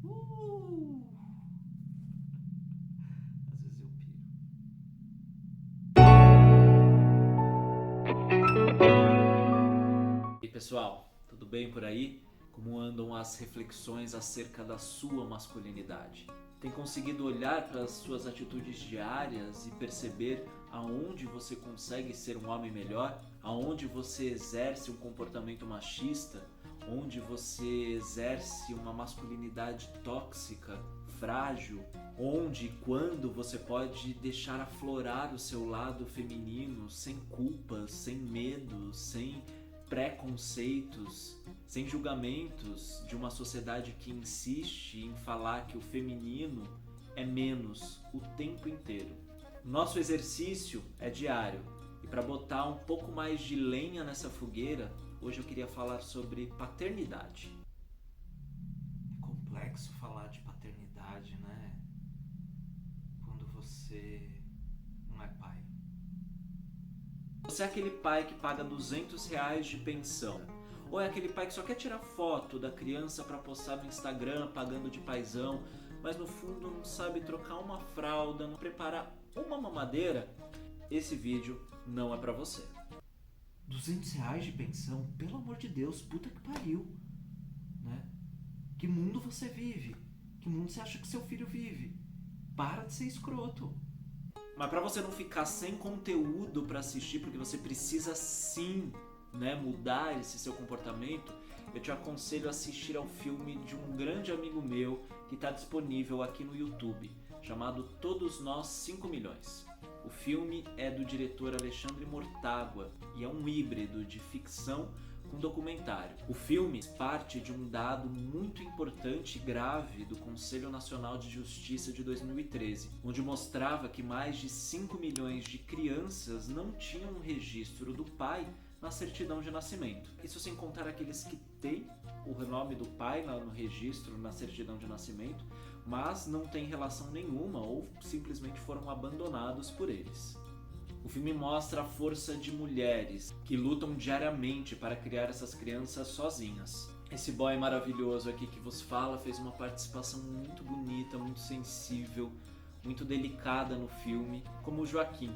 Uh! Às vezes eu piro. E aí, pessoal, tudo bem por aí? Como andam as reflexões acerca da sua masculinidade? Tem conseguido olhar para as suas atitudes diárias e perceber aonde você consegue ser um homem melhor? Aonde você exerce um comportamento machista? Onde você exerce uma masculinidade tóxica, frágil? Onde e quando você pode deixar aflorar o seu lado feminino sem culpas, sem medo, sem preconceitos, sem julgamentos de uma sociedade que insiste em falar que o feminino é menos o tempo inteiro. Nosso exercício é diário e para botar um pouco mais de lenha nessa fogueira, hoje eu queria falar sobre paternidade. É complexo falar de paternidade, né? Quando você não é pai. Você é aquele pai que paga R$ 200 de pensão. Ou é aquele pai que só quer tirar foto da criança para postar no Instagram, pagando de paizão, mas no fundo não sabe trocar uma fralda, não preparar uma mamadeira? Esse vídeo não é para você. R$ 200 de pensão? Pelo amor de Deus, puta que pariu. Né? Que mundo você vive? Que mundo você acha que seu filho vive? Para de ser escroto. Mas para você não ficar sem conteúdo para assistir, porque você precisa sim, né, mudar esse seu comportamento, eu te aconselho a assistir ao filme de um grande amigo meu que está disponível aqui no YouTube, chamado Todos Nós 5 Milhões. O filme é do diretor Alexandre Mortágua e é um híbrido de ficção com documentário. O filme parte de um dado muito importante e grave do Conselho Nacional de Justiça de 2013, onde mostrava que mais de 5 milhões de crianças não tinham um registro do pai na certidão de nascimento. Isso sem contar aqueles que têm o nome do pai no registro, na certidão de nascimento, mas não têm relação nenhuma ou simplesmente foram abandonados por eles. O filme mostra a força de mulheres que lutam diariamente para criar essas crianças sozinhas. Esse boy maravilhoso aqui que vos fala fez uma participação muito bonita, muito sensível, muito delicada no filme, como o Joaquim,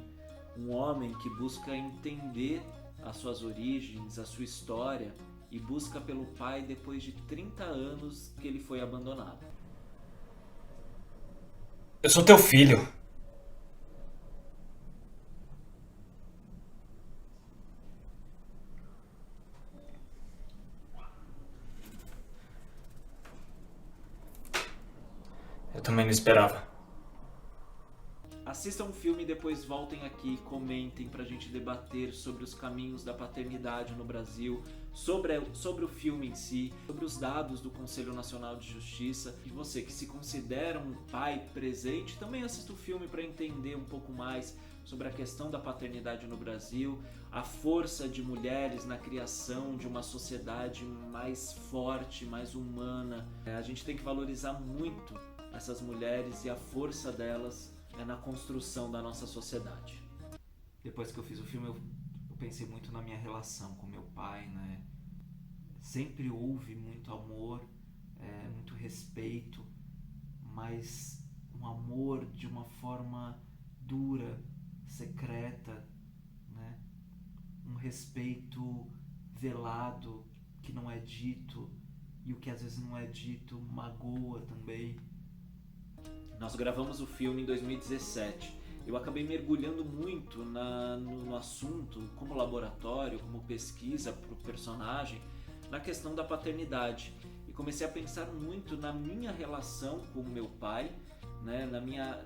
um homem que busca entender as suas origens, a sua história e busca pelo pai depois de 30 anos que ele foi abandonado. Eu sou teu filho. Eu também não esperava. Assistam o filme e depois voltem aqui e comentem pra gente debater sobre os caminhos da paternidade no Brasil, sobre o filme em si, sobre os dados do Conselho Nacional de Justiça. E você que se considera um pai presente, também assista o filme para entender um pouco mais sobre a questão da paternidade no Brasil, a força de mulheres na criação de uma sociedade mais forte, mais humana. A gente tem que valorizar muito essas mulheres e a força delas na construção da nossa sociedade. Depois que eu fiz o filme, eu pensei muito na minha relação com meu pai, né? Sempre houve muito amor, muito respeito, mas um amor de uma forma dura, secreta, né? Um respeito velado que não é dito, e o que às vezes não é dito magoa também. Nós gravamos o filme em 2017. Eu acabei mergulhando muito no assunto, como laboratório, como pesquisa para o personagem, na questão da paternidade. E comecei a pensar muito na minha relação com o meu pai, né,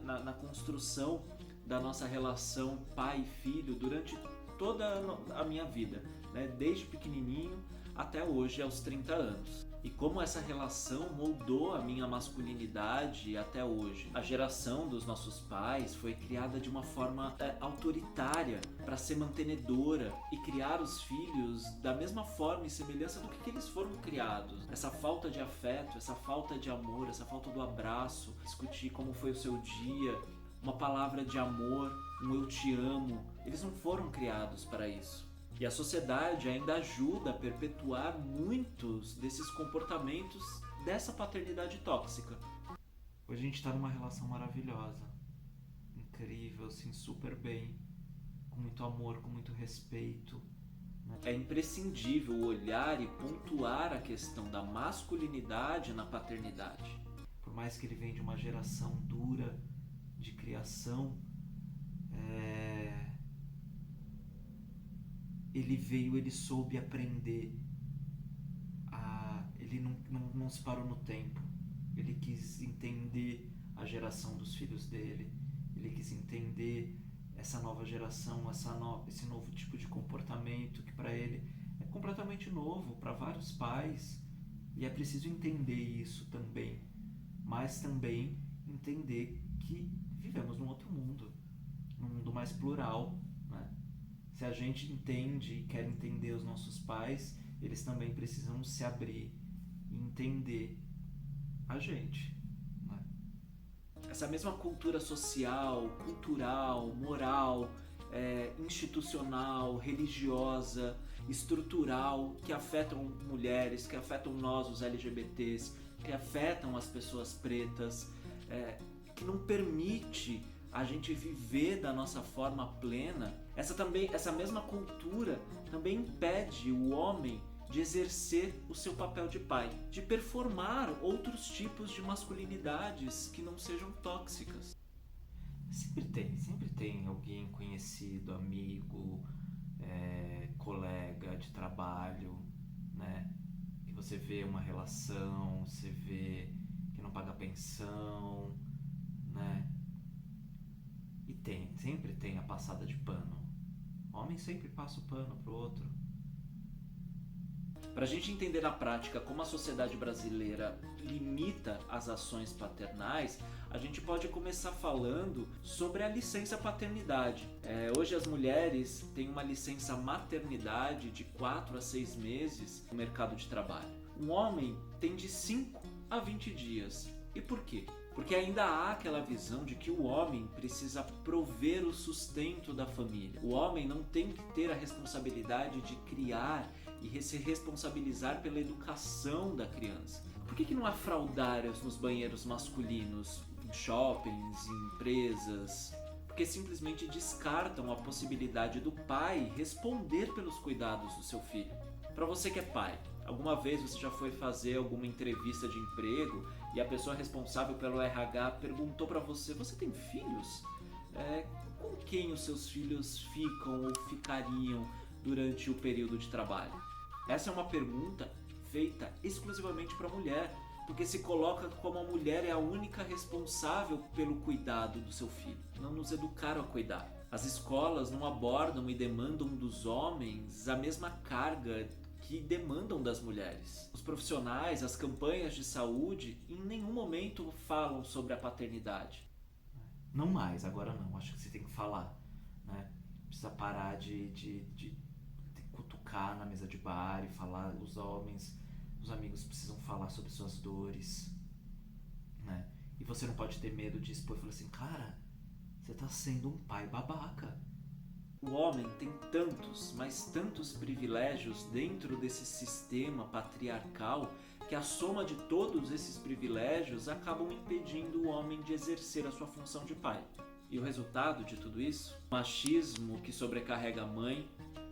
na construção da nossa relação pai e filho durante toda a minha vida, né, desde pequenininho até hoje, aos 30 anos. E como essa relação moldou a minha masculinidade até hoje. A geração dos nossos pais foi criada de uma forma autoritária para ser mantenedora e criar os filhos da mesma forma e semelhança do que eles foram criados. Essa falta de afeto, essa falta de amor, essa falta do abraço, discutir como foi o seu dia, uma palavra de amor, um eu te amo, eles não foram criados para isso. E a sociedade ainda ajuda a perpetuar muitos desses comportamentos dessa paternidade tóxica. Hoje a gente está numa relação maravilhosa, incrível, assim, super bem, com muito amor, com muito respeito. É imprescindível olhar e pontuar a questão da masculinidade na paternidade. Por mais que ele venha de uma geração dura de criação, ele soube aprender, ele não se parou no tempo, ele quis entender a geração dos filhos dele, ele quis entender essa nova geração, esse novo tipo de comportamento que para ele é completamente novo, para vários pais, e é preciso entender isso também, mas também entender que vivemos num outro mundo, num mundo mais plural, né? Se a gente entende e quer entender os nossos pais, eles também precisam se abrir e entender a gente, né? Essa mesma cultura social, cultural, moral, institucional, religiosa, estrutural, que afetam mulheres, que afetam nós, os LGBTs, que afetam as pessoas pretas, que não permite a gente viver da nossa forma plena. Essa mesma cultura também impede o homem de exercer o seu papel de pai, de performar outros tipos de masculinidades que não sejam tóxicas. Sempre tem alguém conhecido, amigo, colega de trabalho, né? Que você vê uma relação, você vê que não paga pensão, né? E sempre tem a passada de pano. O homem sempre passa o pano pro outro. Para a gente entender na prática como a sociedade brasileira limita as ações paternais, a gente pode começar falando sobre a licença paternidade. Hoje as mulheres têm uma licença maternidade de 4 a 6 meses no mercado de trabalho. Um homem tem de 5 a 20 dias. E por quê? Porque ainda há aquela visão de que o homem precisa prover o sustento da família. O homem não tem que ter a responsabilidade de criar e se responsabilizar pela educação da criança. Por que não há fraldários nos banheiros masculinos, em shoppings, em empresas? Porque simplesmente descartam a possibilidade do pai responder pelos cuidados do seu filho. Para você que é pai, alguma vez você já foi fazer alguma entrevista de emprego e a pessoa responsável pelo RH perguntou para você: você tem filhos? Com quem os seus filhos ficam ou ficariam durante o período de trabalho? Essa é uma pergunta feita exclusivamente para a mulher, porque se coloca como a mulher é a única responsável pelo cuidado do seu filho. Não nos educaram a cuidar. As escolas não abordam e demandam dos homens a mesma carga que demandam das mulheres. Os profissionais, as campanhas de saúde, em nenhum momento falam sobre a paternidade. Não mais, agora não. Acho que você tem que falar, né? Precisa parar de cutucar na mesa de bar e falar. Os homens, os amigos precisam falar sobre suas dores, né? E você não pode ter medo de expor e falar assim: cara, você tá sendo um pai babaca. O homem tem tantos, mas tantos privilégios dentro desse sistema patriarcal que a soma de todos esses privilégios acabam impedindo o homem de exercer a sua função de pai. E o resultado de tudo isso? O machismo que sobrecarrega a mãe,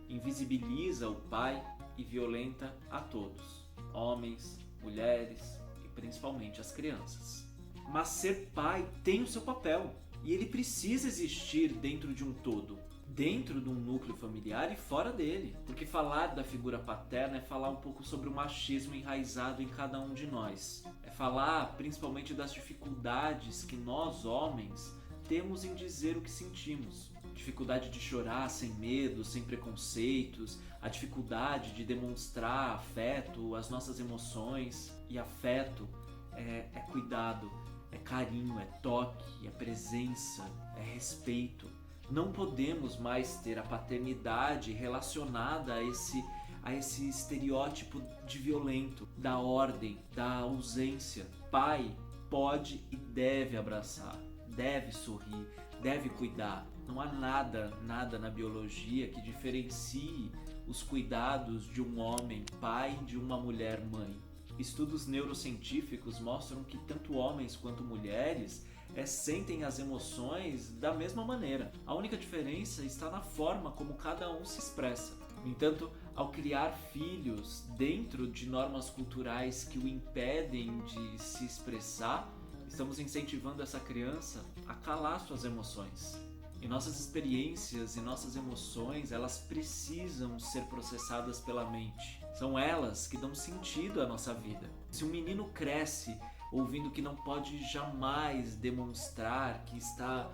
invisibiliza o pai e violenta a todos, homens, mulheres e principalmente as crianças. Mas ser pai tem o seu papel e ele precisa existir dentro de um todo, dentro de um núcleo familiar e fora dele, porque falar da figura paterna é falar um pouco sobre o machismo enraizado em cada um de nós, é falar principalmente das dificuldades que nós homens temos em dizer o que sentimos, dificuldade de chorar sem medo, sem preconceitos, a dificuldade de demonstrar afeto, as nossas emoções. E afeto é cuidado, é carinho, é toque, é presença, é respeito. Não podemos mais ter a paternidade relacionada a esse estereótipo de violento, da ordem, da ausência. Pai pode e deve abraçar, deve sorrir, deve cuidar. Não há nada na biologia que diferencie os cuidados de um homem pai de uma mulher mãe. Estudos neurocientíficos mostram que tanto homens quanto mulheres sentem as emoções da mesma maneira. A única diferença está na forma como cada um se expressa. No entanto, ao criar filhos dentro de normas culturais que o impedem de se expressar, estamos incentivando essa criança a calar suas emoções. E nossas experiências e nossas emoções, elas precisam ser processadas pela mente. São elas que dão sentido à nossa vida. Se um menino cresce ouvindo que não pode jamais demonstrar que está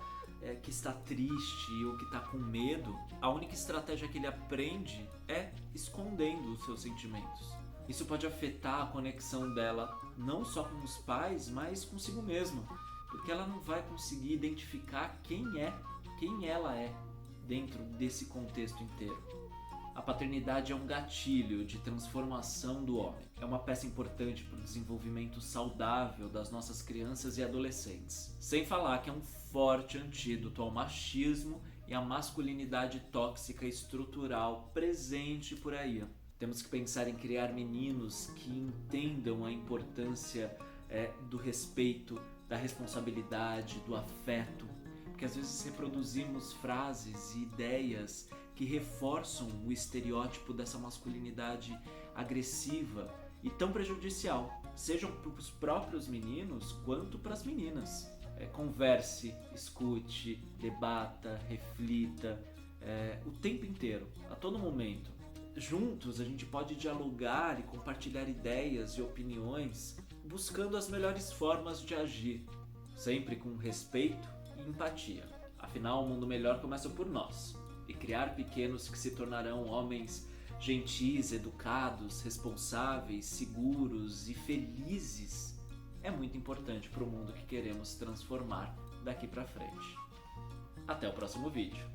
triste ou que está com medo, a única estratégia que ele aprende é escondendo os seus sentimentos. Isso pode afetar a conexão dela não só com os pais, mas consigo mesma, porque ela não vai conseguir identificar quem ela é dentro desse contexto inteiro. A paternidade é um gatilho de transformação do homem. É uma peça importante para o desenvolvimento saudável das nossas crianças e adolescentes. Sem falar que é um forte antídoto ao machismo e à masculinidade tóxica estrutural presente por aí. Temos que pensar em criar meninos que entendam a importância do respeito, da responsabilidade, do afeto, porque às vezes reproduzimos frases e ideias que reforçam o estereótipo dessa masculinidade agressiva e tão prejudicial, sejam para os próprios meninos quanto para as meninas. Converse, escute, debata, reflita, o tempo inteiro, a todo momento. Juntos a gente pode dialogar e compartilhar ideias e opiniões, buscando as melhores formas de agir, sempre com respeito e empatia. Afinal, o mundo melhor começa por nós. E criar pequenos que se tornarão homens gentis, educados, responsáveis, seguros e felizes é muito importante para o mundo que queremos transformar daqui para frente. Até o próximo vídeo.